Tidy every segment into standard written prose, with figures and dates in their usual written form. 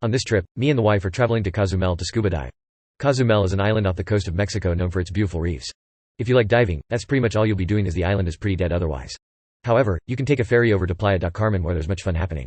On this trip, me and the wife are traveling to Cozumel to scuba dive. Cozumel is an island off the coast of Mexico known for its beautiful reefs. If you like diving, that's pretty much all you'll be doing as the island is pretty dead otherwise. However, you can take a ferry over to Playa del Carmen where there's much fun happening.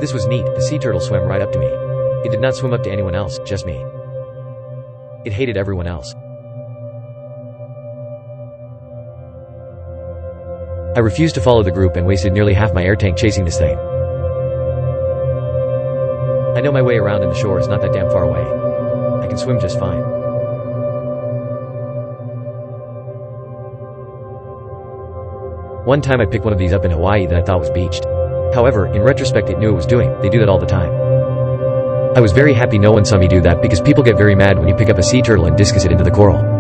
This was neat. A sea turtle swam right up to me. It did not swim up to anyone else, just me. It hated everyone else. I refused to follow the group and wasted nearly half my air tank chasing this thing. I know my way around and the shore is not that damn far away. I can swim just fine. One time I picked one of these up in Hawaii that I thought was beached. However, in retrospect it knew it was doing. They do that all the time. I was very happy no one saw me do that because people get very mad when you pick up a sea turtle and discus it into the coral.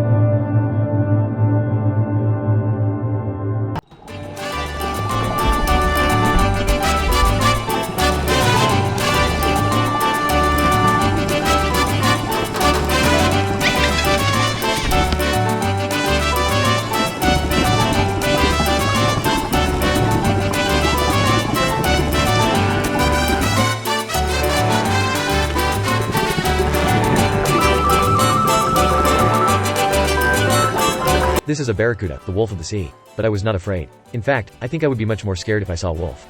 This is a barracuda, the wolf of the sea. But I was not afraid. In fact, I think I would be much more scared if I saw a wolf.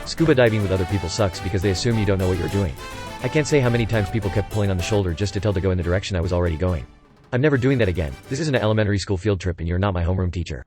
Scuba diving with other people sucks because they assume you don't know what you're doing. I can't say how many times people kept pulling on the shoulder just to tell to go in the direction I was already going. I'm never doing that again. This isn't an elementary school field trip and you're not my homeroom teacher.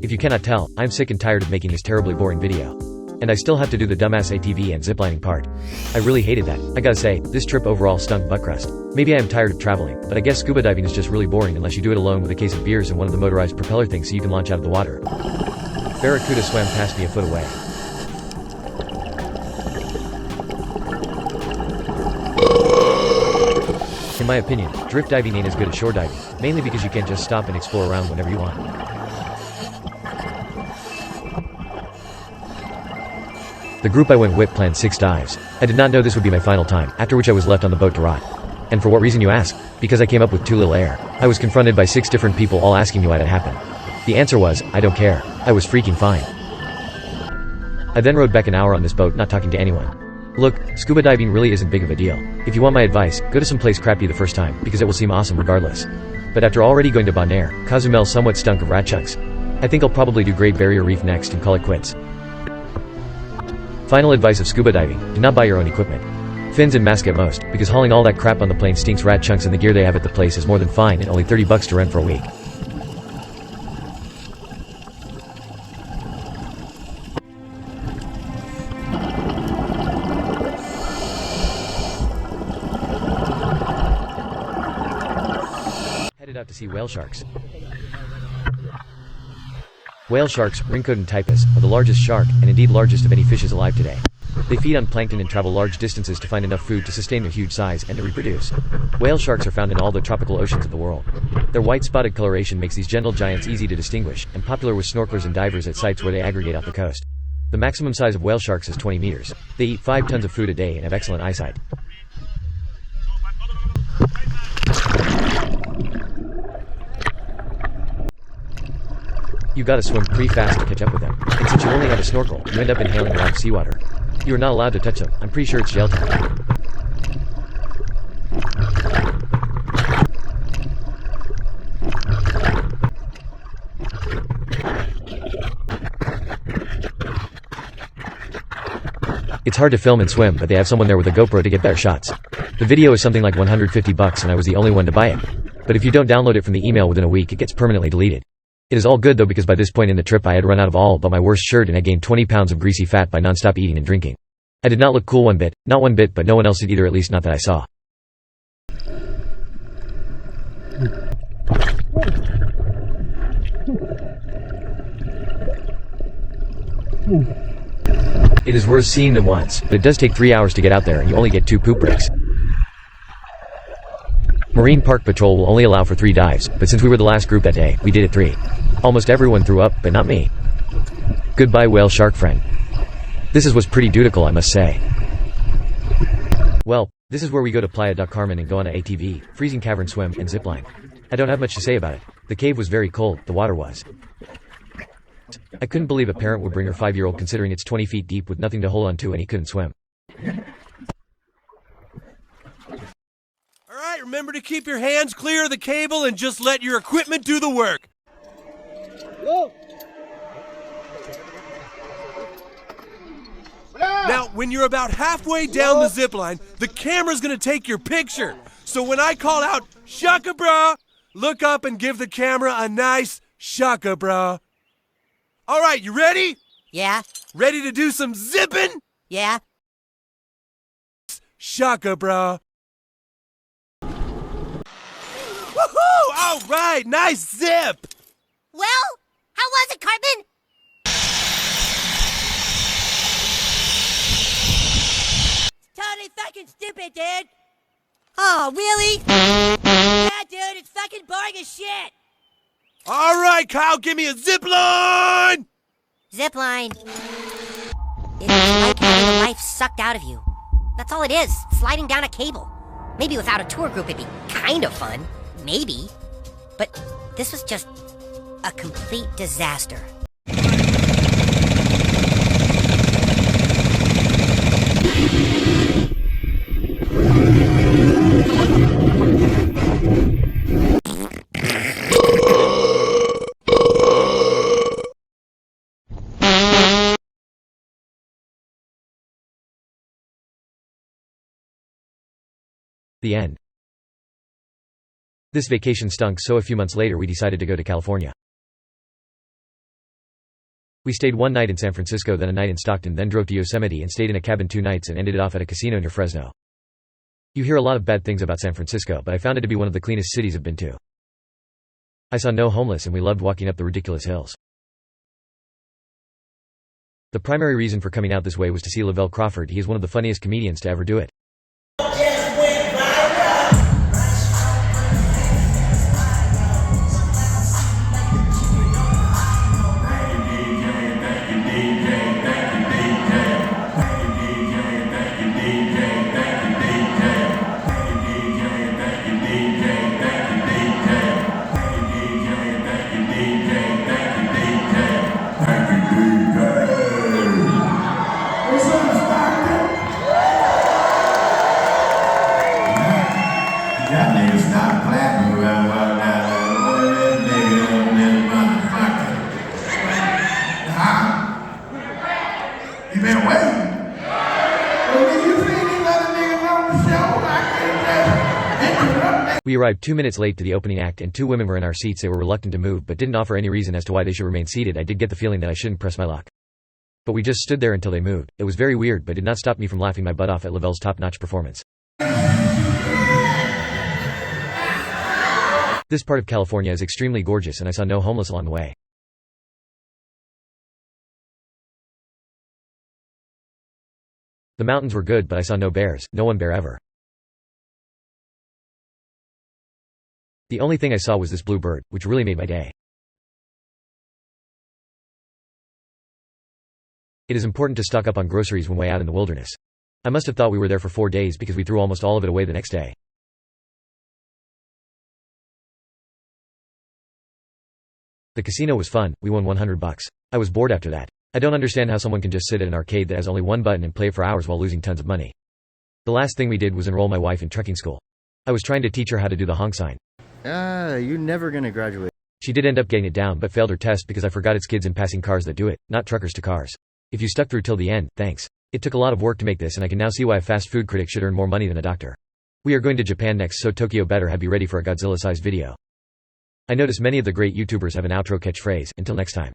If you cannot tell, I'm sick and tired of making this terribly boring video. And I still have to do the dumbass ATV and ziplining part. I really hated that. I gotta say, this trip overall stunk butt crust. Maybe I am tired of traveling, but I guess scuba diving is just really boring unless you do it alone with a case of beers and one of the motorized propeller things so you can launch out of the water. Barracuda swam past me a foot away. In my opinion, drift diving ain't as good as shore diving, mainly because you can't just stop and explore around whenever you want. The group I went with planned 6 dives. I did not know this would be my final time, after which I was left on the boat to rot. And for what reason you ask? Because I came up with too little air. I was confronted by 6 different people all asking me why that happened. The answer was, I don't care. I was freaking fine. I then rode back an hour on this boat not talking to anyone. Look, scuba diving really isn't big of a deal. If you want my advice, go to some place crappy the first time, because it will seem awesome regardless. But after already going to Bonaire, Cozumel somewhat stunk of rat chunks. I think I'll probably do Great Barrier Reef next and call it quits. Final advice of scuba diving, do not buy your own equipment. Fins and mask at most, because hauling all that crap on the plane stinks rat chunks and the gear they have at the place is more than fine and only $30 to rent for a week. Headed out to see whale sharks. Whale sharks, ring-coated typus, are the largest shark, and indeed largest of any fishes alive today. They feed on plankton and travel large distances to find enough food to sustain their huge size and to reproduce. Whale sharks are found in all the tropical oceans of the world. Their white spotted coloration makes these gentle giants easy to distinguish, and popular with snorkelers and divers at sites where they aggregate off the coast. The maximum size of whale sharks is 20 meters. They eat 5 tons of food a day and have excellent eyesight. You gotta swim pretty fast to catch up with them. And since you only have a snorkel, you end up inhaling a lot of seawater. You are not allowed to touch them. I'm pretty sure it's jail time. It's hard to film and swim, but they have someone there with a GoPro to get better shots. The video is something like $150 and I was the only one to buy it. But if you don't download it from the email within a week, it gets permanently deleted. It is all good though, because by this point in the trip I had run out of all but my worst shirt and I gained 20 pounds of greasy fat by non-stop eating and drinking. I did not look cool one bit, not one bit, but no one else did either, at least not that I saw. It is worth seeing them once, but it does take 3 hours to get out there and you only get 2 poop breaks. Marine Park Patrol will only allow for 3 dives, but since we were the last group that day, we did it 3. Almost everyone threw up, but not me. Goodbye whale shark friend. This was pretty dutiful, I must say. Well, this is where we go to Playa del Carmen and go on an ATV, freezing cavern swim, and zipline. I don't have much to say about it. The cave was very cold, the water was. I couldn't believe a parent would bring her 5-year-old considering it's 20 feet deep with nothing to hold on to and he couldn't swim. Alright, remember to keep your hands clear of the cable and just let your equipment do the work. Whoa. Now, when you're about halfway down the zip line, the camera's gonna take your picture. So when I call out, "Shaka bra," look up and give the camera a nice shaka bra. Alright, you ready? Yeah. Ready to do some zipping? Yeah. Shaka bra. Woohoo! Alright, nice zip! Well, how was it, Cartman? Totally fucking stupid, dude. Oh, really? Yeah, dude, it's fucking boring as shit. Alright, Kyle, give me a zip line! Zipline. It's like having a life sucked out of you. That's all it is, sliding down a cable. Maybe without a tour group it'd be kind of fun. Maybe. But this was just a complete disaster. The end. This vacation stunk, so a few months later we decided to go to California. We stayed one night in San Francisco, then a night in Stockton, then drove to Yosemite and stayed in a cabin 2 nights and ended it off at a casino near Fresno. You hear a lot of bad things about San Francisco, but I found it to be one of the cleanest cities I've been to. I saw no homeless and we loved walking up the ridiculous hills. The primary reason for coming out this way was to see Lavelle Crawford. He is one of the funniest comedians to ever do it. We arrived 2 minutes late to the opening act and 2 women were in our seats. They were reluctant to move but didn't offer any reason as to why they should remain seated. I did get the feeling that I shouldn't press my luck. But we just stood there until they moved. It was very weird but did not stop me from laughing my butt off at Lavelle's top-notch performance. This part of California is extremely gorgeous and I saw no homeless along the way. The mountains were good but I saw no bears, no one bear ever. The only thing I saw was this blue bird, which really made my day. It is important to stock up on groceries when way out in the wilderness. I must have thought we were there for 4 days because we threw almost all of it away the next day. The casino was fun, we won $100. I was bored after that. I don't understand how someone can just sit at an arcade that has only one button and play for hours while losing tons of money. The last thing we did was enroll my wife in trekking school. I was trying to teach her how to do the honk sign. You're never gonna graduate. She did end up getting it down but failed her test because I forgot it's kids in passing cars that do it, not truckers to cars. If you stuck through till the end, thanks. It took a lot of work to make this, and I can now see why a fast food critic should earn more money than a doctor. We are going to Japan next, so Tokyo better have you ready for a Godzilla-sized video. I notice many of the great YouTubers have an outro catchphrase. Until next time.